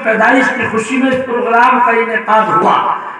پیدائش کی خوشی میں اس پروگرام کا انعقاد ہوا۔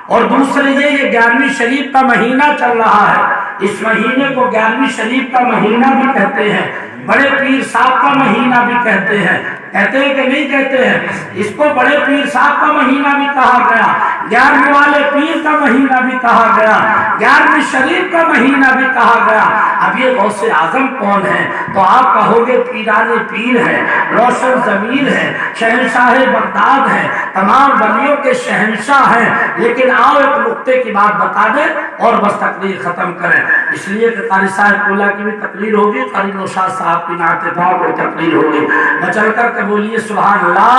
اور دوسرے یہ 11ویں شریف کا مہینہ چل رہا ہے، اس مہینے کو 11ویں شریف کا مہینہ بھی کہتے ہیں، بڑے پیر صاحب کا مہینہ بھی کہتے ہیں کہ نہیں کہتے ہیں؟ اس کو بڑے پیر صاحب کا مہینہ بھی کہا گیا، 11ویں والے پیر کا مہینہ بھی کہا گیا، 11ویں شریف کا مہینہ بھی کہا گیا۔ اب یہ غوث اعظم کون ہے؟ تو آپ کہو گے پیران پیر ہے، روشن ضمیر ہے، شہنشاہ بغداد ہے، تمام ولیوں کے شہنشاہ ہیں۔ لیکن آؤ ایک نقطے کی بات بتا دیں اور بس تقریر ختم کریں، اس لیے کہ قاری صاحب اللہ کی بھی تقریر ہوگی، قاری نوشاد صاحب کی نعت پاک کی تقریر ہوگی۔ میں چل کر کے بولیے سبحان اللہ،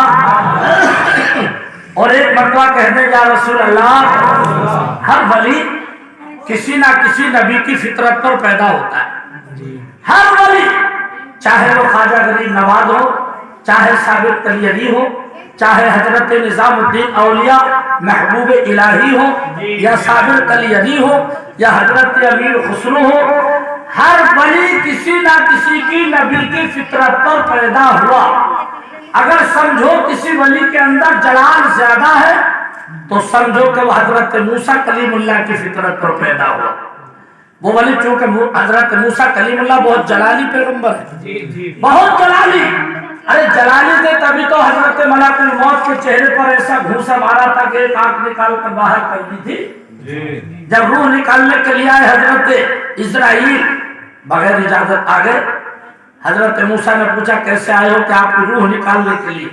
اور ایک مرتبہ کہہ دیں یا رسول اللہ۔ ہر ولی کسی نہ کسی نبی کی فطرت پر پیدا ہوتا ہے، ہر ولی، چاہے وہ خواجہ غریب نواز ہو، چاہے صابر تلیری ہو، چاہے حضرت نظام الدین اولیاء محبوب الہی ہو، یا صابر تلیری ہو، یا حضرت امیر خسرو ہو، ہر ولی کسی نہ کسی کی نبی کی فطرت پر پیدا ہوا۔ اگر سمجھو کسی ولی کے اندر جلال زیادہ ہے تو سمجھو کہ وہ حضرت موسیٰ کلیم اللہ کی فطرت پر پیدا ہوا۔ وہ ولی چونکہ حضرت موسیٰ کلیم اللہ بہت جلالی پیغمبر ہے، بہت جلالی، ارے جلالی تھے تبھی تو حضرت ملک الموت کے چہرے پر ایسا گھوسا مارا تھا کہ ایک آنکھ نکال کر باہر کر دی تھی۔ جب روح نکالنے کے لیے آئے حضرت اسرائیل بغیر اجازت آ گئے، حضرت موسیٰ نے پوچھا کیسے آئے ہو؟ کہ آپ کی روح نکالنے کے لیے،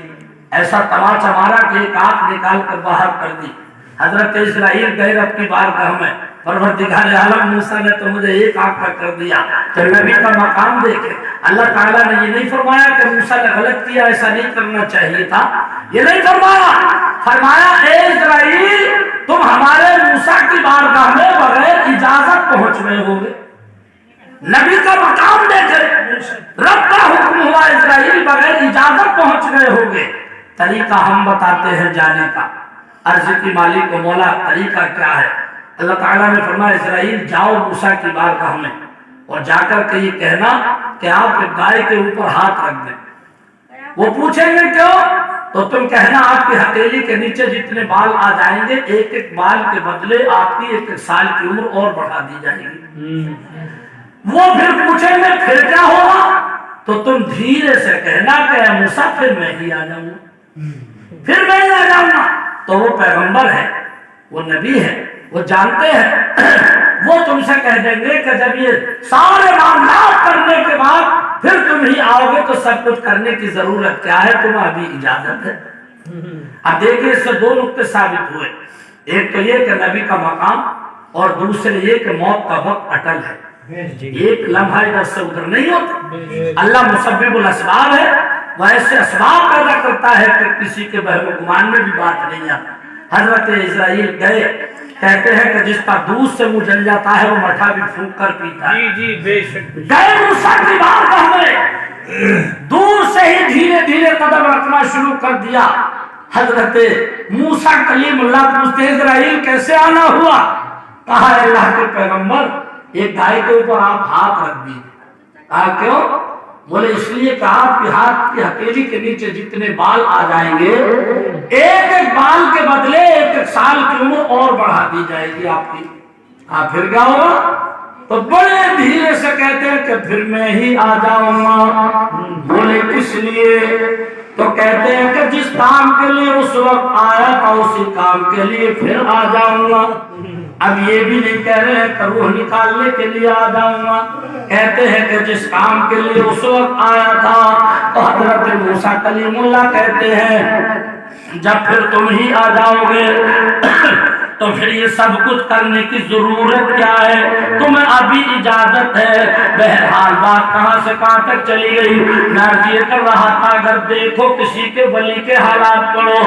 ایسا تماچا مارا کہ ایک آنکھ نکال کر باہر کر دی۔ حضرت اسرائیل گئے رب کی بارگاہ میں، پروردگار عالم موسیٰ نے تو مجھے ایک آنکھ کا کر دیا۔ جب نبی کا مقام دیکھے، اللہ تعالیٰ نے یہ نہیں فرمایا کہ موسیٰ نے غلط کیا، ایسا نہیں کرنا چاہیے تھا، یہ نہیں فرمایا، فرمایا اے اسرائیل تم ہمارے موسیٰ کی بارگاہ میں بغیر اجازت پہنچ گئے ہوگے۔ نبی کا مقام دیکھے، رب کا حکم ہوا اسرائیل بغیر اجازت پہنچ گئے ہوگے۔ طریقہ ہم بتاتے ہیں جانے کا، عرض کی مالک و مولا طریقہ کیا ہے؟ اللہ تعالیٰ نے فرمایا اسرائیل جاؤ موسیٰ کی بارگاہ میں اور جا کر کے یہ کہنا کہ آپ ایک گائے کے اوپر ہاتھ رکھ دیں۔ وہ پوچھیں گے کیوں؟ تو تم کہنا آپ کی ہتھیلی کے نیچے جتنے بال آ جائیں گے، ایک ایک بال کے بدلے آپ کی 1 سال کی عمر اور بڑھا دی جائے گی۔ وہ پھر پوچھیں گے پھر کیا ہوگا؟ تو تم دھیرے سے کہنا کہ اے موسیٰ پھر میں ہی آ جاؤں گا، پھر میں ہی آ جاؤں گا۔ تو وہ پیغمبر ہے، وہ نبی ہے، وہ جانتے ہیں، وہ تم سے کہہ دیں گے کہ جب یہ سارے معاملات کرنے کے بعد پھر تم ہی آؤ گے تو سب کچھ کرنے کی ضرورت کیا ہے؟ تمہیں ابھی اجازت ہے۔ اب دیکھیں اس سے 2 نقطے ثابت ہوئے، ایک تو یہ کہ نبی کا مقام، اور دوسرے یہ کہ موت کا وقت اٹل ہے، ایک لمحہ ادھر سے ادھر نہیں ہوتا۔ اللہ مسبب الاسباب ہے، وہ ایسے اسباب پیدا کرتا ہے کہ کسی کے وہم و گمان میں بھی بات نہیں آتی۔ حضرت اسرائیل گئے، کہتے ہیں کہ جس کا دودھ سے منہ جل جاتا ہے وہ مٹھا بھی پھونک کر پیتا ہے۔ بے شک گئے موسیٰ کی بارگاہ میں، دور سے ہی دھیرے دھیرے قدم رکھنا شروع کر دیا۔ حضرت موسیٰ کلیم اللہ پوچھتے اسرائیل کیسے آنا ہوا؟ کہا اللہ کے پیغمبر ایک گائے کے اوپر آپ ہاتھ رکھ دیجیے۔ کہا کیوں؟ بولے اس لیے کہ آپ کے ہاتھ کی ہتھیلی کے نیچے جتنے بال آ جائیں گے، ایک ایک بال کے بدلے 1 سال کی عمر اور بڑھا دی جائے گی آپ کی۔ پھر کیا ہوگا؟ تو بڑے دھیرے سے کہتے ہیں کہ پھر میں ہی آ جاؤں گا۔ بولے کس لیے؟ تو کہتے ہیں کہ جس کام کے لیے اس وقت آیا تھا اسی کام کے لیے پھر آ جاؤں گا۔ اب یہ بھی نہیں کہہ رہے ہیں کہ روح نکالنے کے لیے آ جاؤں گا، کہتے ہیں کہ جس کام کے لیے اس وقت آیا تھا۔ تو حضرت موسیٰ کلیم اللہ کہتے ہیں جب پھر تم ہی آ جاؤ گے تو پھر یہ سب کچھ کرنے کی ضرورت کیا ہے؟ تمہیں ابھی اجازت ہے۔ بہرحال بات کہاں سے کہاں تک چلی گئی؟ میں یہ کر رہا تھا اگر دیکھو کسی کے ولی کے حالات پڑھو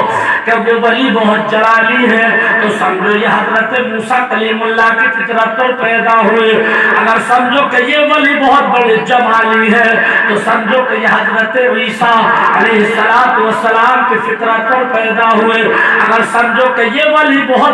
کہ وہ ولی بہت جلالی ہے تو سمجھو یہ حضرت موسیٰ کلیم اللہ کی فطرت پر پیدا ہوئے۔ اگر سمجھو کہ یہ ولی بہت بڑے جمالی ہے تو سمجھو کہ یہ حضرت عیسیٰ علیہ السلام کی فطرت پر پیدا ہوئے۔ اگر سمجھو کہ یہ ولی بہت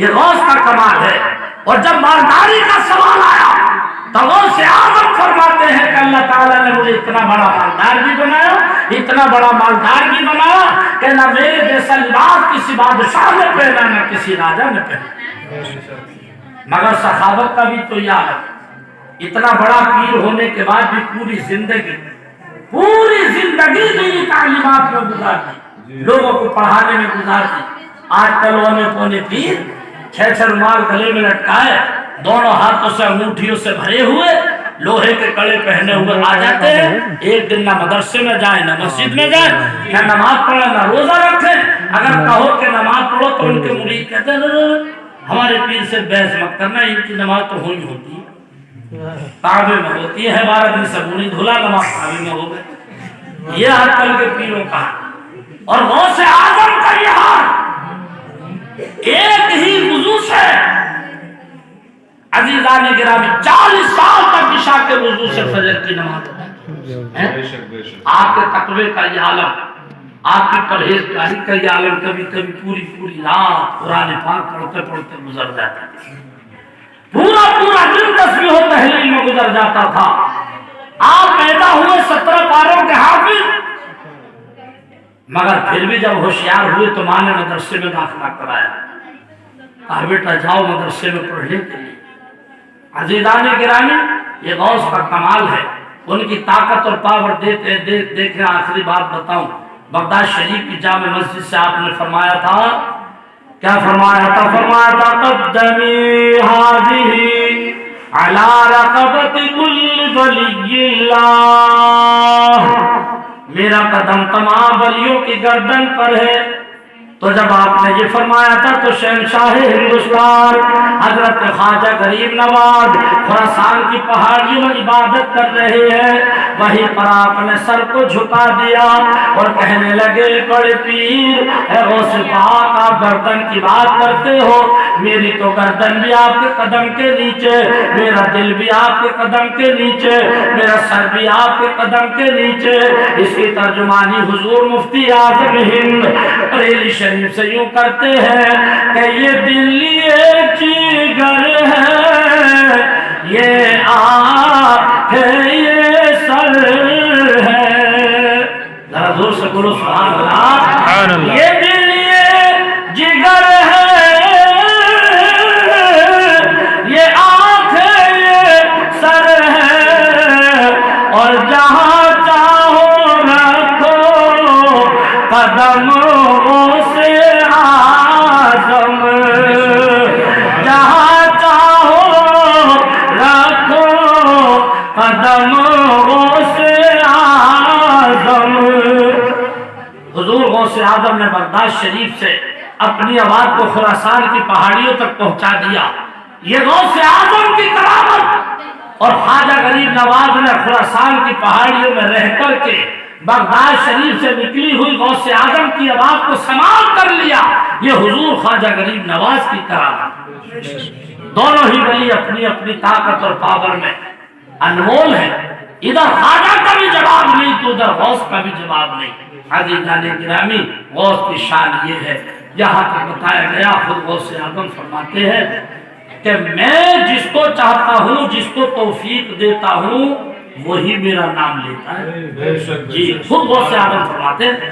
یہ غوث کا کمال ہے۔ اور جب مالداری کا سوال آیا تو غوث اعظم فرماتے ہیں کہ اللہ تعالیٰ نے مجھے اتنا بڑا مالدار بھی بنایا، اتنا بڑا مالدار بھی بنایا کہ نہ میرے جیسا لباس کسی بادشاہ نے پہنا نہ کسی راجا نے پہنا، مگر سخاوت کا بھی تو یاد ہے۔ اتنا بڑا پیر ہونے کے بعد بھی پوری زندگی دینی تعلیمات میں گزار دی، لوگوں کو پڑھانے میں گزار دی۔ آج کل پونے پیر 6 رومال گلے میں لٹکائے، دونوں ہاتھوں سے انگوٹھیوں سے بھرے ہوئے، لوہے کے کڑے پہنے ہوئے آ جاتے ہیں۔ ایک دن نہ مدرسے میں جائیں، نہ مسجد میں جائیں، نہ نماز پڑھیں، نہ روزہ رکھیں۔ اگر کہو کہ نماز پڑھو تو ان کے مرید کہتے ہیں ہمارے پیر سے بحث مت کرنا، ان کی نماز تو ہوئی ہوتی ہے، کعبے میں ہوتی ہے، 12 دن سے منہ دھلا نماز کعبے میں ہو گئے۔ یہ آج کل کے پیروں کا اور غوث اعظم کا یہ حال ایک ہی وضو سے عزیزان گرامی 40 سال تک عشاء کے وضو سے فجر کی نماز آپ کے تقوی کا یہ عالم، آپ کی پرہیزگاری کا یہ عالم کبھی کبھی پوری رات قرآن پاک پڑھتے پڑھتے گزر جاتا ہے، پورا دن تسبیح و تحلیل میں گزر جاتا تھا۔ آپ پیدا ہوئے 17 پاروں کے حافظ، مگر پھر بھی جب ہوشیار ہوئے تو ماں نے مدرسے میں داخلہ کرایا، کہا بیٹا جاؤ مدرسے میں پڑھنے کے لیے۔ عزیزان گرامی یہ غوث کا کمال ہے، ان کی طاقت اور پاور دیکھیں۔ آخری بات بتاؤں، بغداد شریف کی جامع مسجد سے آپ نے فرمایا تھا، کیا فرمایا تھا؟ فرمایا تھا قدمی ہذہ علی رقبۃ کل ولی اللہ، میرا قدم تمام ولیوں کی گردن پر ہے۔ تو جب آپ نے یہ فرمایا تھا تو شہنشاہ ہندوستان حضرت خواجہ غریب نواز خراسان کی پہاڑیوں میں عبادت کر رہے ہیں، وہیں پر آپ نے سر کو جھکا دیا اور کہنے لگے بڑے پیر اے غوث پاک، آپ گردن کی بات کرتے ہو، میری تو گردن بھی آپ کے قدم کے نیچے، میرا دل بھی آپ کے قدم کے نیچے، میرا سر بھی آپ کے قدم کے نیچے۔ اس کی ترجمانی حضور مفتی اعظم ہند بریلی شریف سے یوں کرتے ہیں کہ یہ دل یہ جگر ہے، یہ آنکھ ہے، یہ سر ہے، ذرا زور سے بولو سبحان اللہ۔ یہ دل یہ جگر ہے، یہ آنکھ ہے، یہ سر ہے، اور جہاں چاہو رکھو قدم سے آزم، جہاں چاہو رکھو قدم سے آزم۔ حضور غوث اعظم نے بغداد شریف سے اپنی آواز کو خراسان کی پہاڑیوں تک پہنچا دیا۔ یہ غوث اعظم کی کرامت، اور خواجہ غریب نواز نے خراسان کی پہاڑیوں میں رہ کر کے بغداد شریف سے نکلی ہوئی غوث اعظم کی آواز کو سماعت کر لیا۔ یہ حضور خواجہ غریب نواز کی کرامت۔ دونوں ہی ولی اپنی اپنی طاقت اور پاور میں انمول ہے، ادھر خواجہ کا بھی جواب نہیں تو ادھر غوث کا بھی جواب نہیں۔ عزیزان گرامی غوث کی شان یہ ہے، یہاں تک بتایا گیا، خود غوث اعظم فرماتے ہیں کہ میں جس کو چاہتا ہوں، جس کو توفیق دیتا ہوں، وہی میرا نام لیتا ہے۔ جی خود غوث اعظم فرماتے ہیں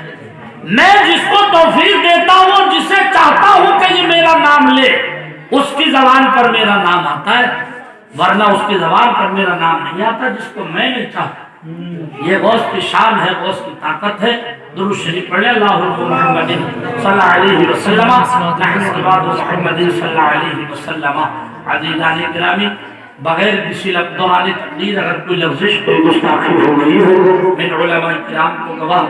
میں جس کو توفیق دیتا ہوں، جسے چاہتا ہوں کہ یہ میرا نام لے، اس کی زبان پر میرا نام آتا ہے، ورنہ اس کی زبان پر میرا نام نہیں آتا جس کو میں نہیں چاہتا۔ یہ غوث کی شان ہے، غوث کی طاقت ہے۔ درود شریف پڑھیں، اللہم محمد صلی اللہ علیہ وسلم، نحن عباد محمد صلی اللہ علیہ وسلم۔ عزیزان گرامی بغیر کسی دوران تقریر اگر کوئی لفظش کوئی گستاخی ہو گئی ہو، من علماء کرام کو گواہ